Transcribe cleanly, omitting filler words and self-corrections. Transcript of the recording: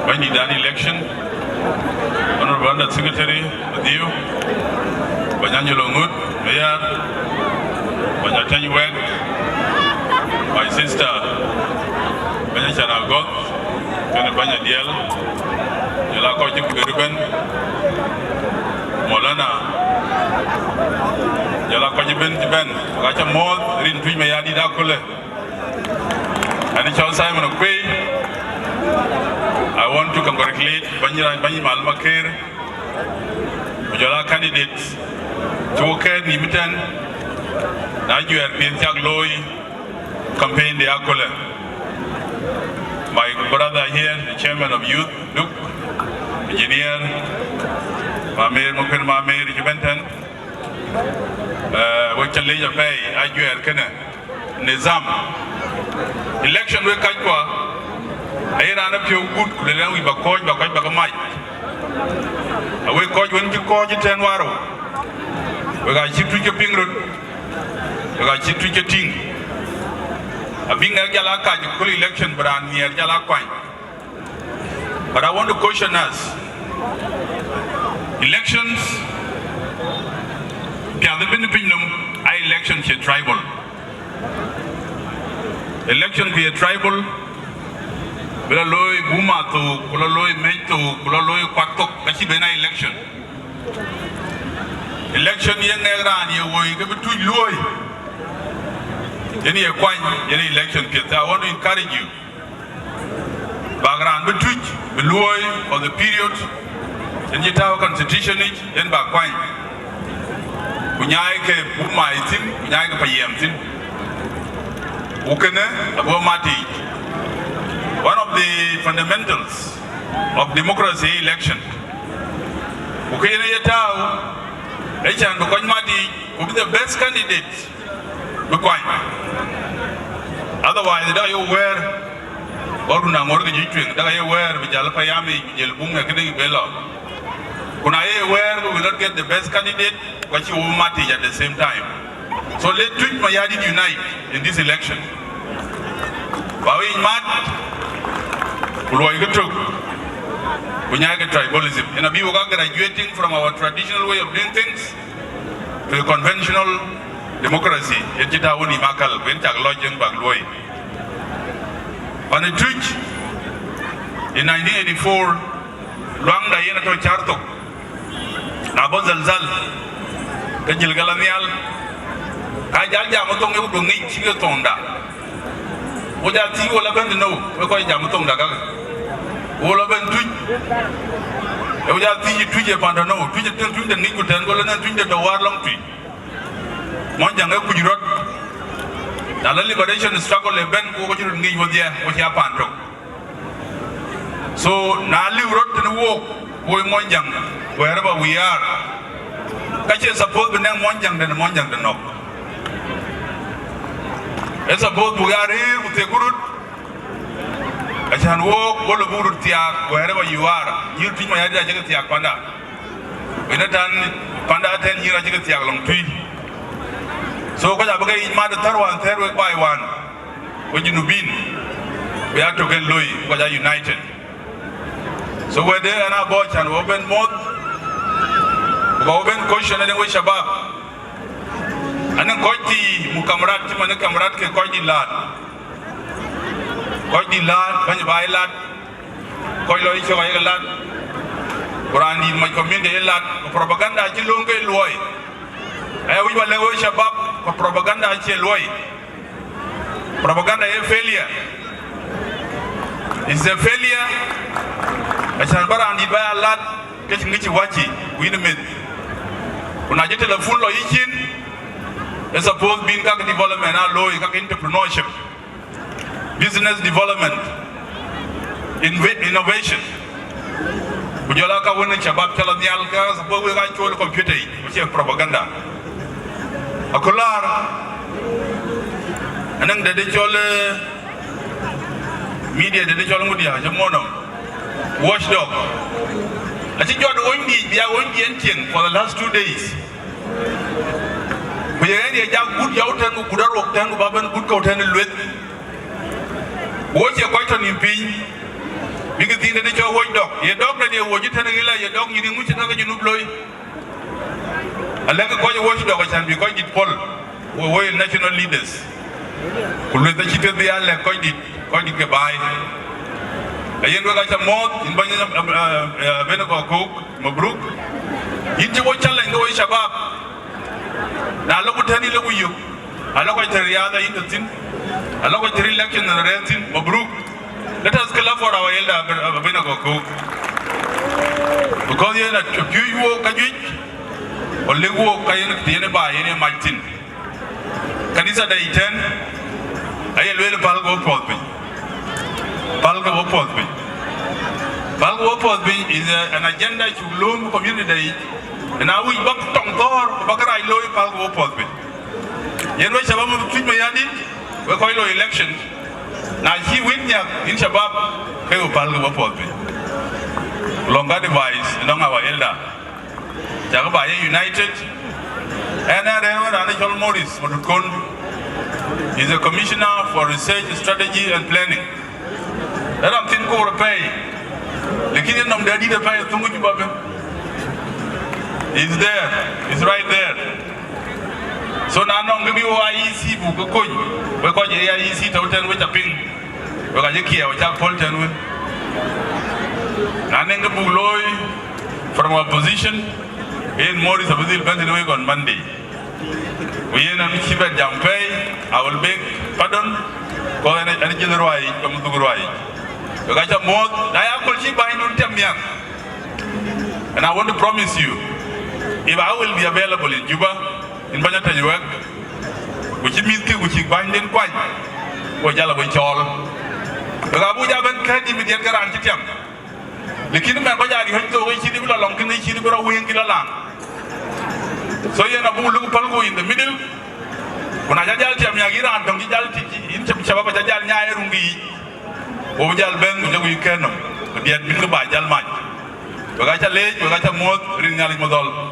when you done election, Honorable Under Secretary, with you, Banyangelo Ngut, Mayor, Banyatany Wek, my sister, Banyachana Goth, Banya Diel, Yala Kojik Ruben, Molana, Yala Kojiben Tiben, Racha Mod, Rin Tui Mayadi Dakule, and it's all Simon Okwe. I want to congratulate Banjira and Banyi Malmakir, Ujala candidates, Joker Nimitan, Najuer Pientiak Loy, campaign de Akole. My brother here, the chairman of youth, Luke, engineer, Mamir Mukir Mamir Jubentan, Wachaleja Pay, Ajuer Kene, Nizam. Election with Kajwa. I ran up your good, we were called by Might. I will call you when you call you 10 waro. We got you to your finger, we got you to your ting. A being a Galaka, you call election, but I'm near Galakine. But I want to caution us elections, the Benipinum, elections are tribal. Elections be a tribal. Kulaloi Bumato, Kulaloi Meto, Kulaloi Kwatok, Kachibena election. Election young Negran, you give it to Lui. Any acquaint, any election kit. I want to encourage you. Background between Beloi for the period, and you have a constitution, and Baquine. Kunyake Puma, Kunyaka Payamtin. Ukene, Abomati. One of the fundamentals of democracy election. Ukene Yatao, Echan Bukonmati will be the best candidate. Otherwise, the you wear Oruna Mortgage, the you wear Vijalapayami, Jelbum, Akademi Bella. Kunae where we will not get the best candidate, but you will mati at the same time. So let Twitch Mayadi unite in this election. Bawi Mat. Tribalism. And we are graduating from our traditional way of doing things to a conventional democracy. On the Twitch, in 1984, Luang Dayana to Chartok, Nabo Zalzal, Kajil Galamial, Kajal Jamotong Udungi Chigatonda. What are you all about to know? We're going to Jamotong. All of them tweet. We are teaching Twitch upon the no, Twitch the Nico Tango and Twitch the war long tree. Monjanga Kujurot. The liberation struggle a Ben Kujur and Nigo there, what you are. So Nali wrote to the walk, Boy Monjang, wherever we are. Catch a suppose the name Monjang than Monjang the knock. As suppose we are here with a good. I can walk all over Tiak wherever you are. You treat my idea Tiak Panda. When I done Panda 10 years, I get Tiak long tree. So, because I'm going to the third one, third week by one. When you been, we have to get Louis because are united. So, we're there and our watch and open mode. Open question and then we Shabab. And then Koiti, Mukamrat, and the Kamrat, Koiti lad. Koiti lad, Banjai lad, Koilo Ichoy lad, Kurani, my community lad, propaganda, Chilunga Loy. I will level Shabab for propaganda, Chiloy. Propaganda is a failure. It's a failure. I shall barandi by a lad, getting Nichiwachi, win a minute. When I get a full of Ichin, it's supposed being development, law, entrepreneurship. Business development, innovation. Would you like a winning Shabab Kalanialka, suppose we got your computer, which is propaganda. A collar, and then the digital media, the digital media, Jamono, watchdog. I think you are the only for the last 2 days. We are a good Yautan, who could have worked and good Kotan with. Watch your question in P. bigi tin de cho wo dok ye dok na de wo jita na gila ye dok ni mu chita ga junub loy alaga ko wo dok chan bi ko dit pol wo national leaders kullu da chita bi alle ko dit ke bay ayen wa ga cha mod in banya bena ko mabruk yin wo chala ngo shabab na lagu tani lagu yu ala ko riyada yin tin ala ko election na rentin mabruk. Let us clap for our elder Abinago because you are a few Kajik or Lego Kayan Tiene by any Martin. Kanisa Day 10, I will Palgo Posby. Palgo Posby. Palgo Posby is an agenda to loan community, and now we back Tontor, Bakarai Loy Palgo Posby. Yen way Shabam treat my yadi, we call election. Now he win in Shabab, he will Palgo Posby. Longer device, along our elder. Jagabaya United, and Anishal Morris Motukon is a commissioner for research, strategy, and planning. Let them think over pay. The kingdom of the Adida Pay Tungujibabe is there, it's right there. So now I'm going to be IEC Bukoy, because the IEC total with a ping, because you care, which are Polton with. Nananga Buloy from our position in Morris of the Week on Monday. We in a Michiba Jampay, I will beg pardon, call any general from the Gurai. You got a more, I have to buy Nutamian. And I want to promise you, if I will be available in Juba, in Banata work, which means which is binding quite, or Jalaway. The Abuja Ben Kadi with the Garantiam. The kingdom of Baja had to wait in the long condition of a wing in the land. So you have a blue palgo in the middle. When I tell Yamagira and Dongi in Chababa Rungi, Ojal Ben with the weekend, but yet been by Jalmai. We got a late, we got a more Ringali Model.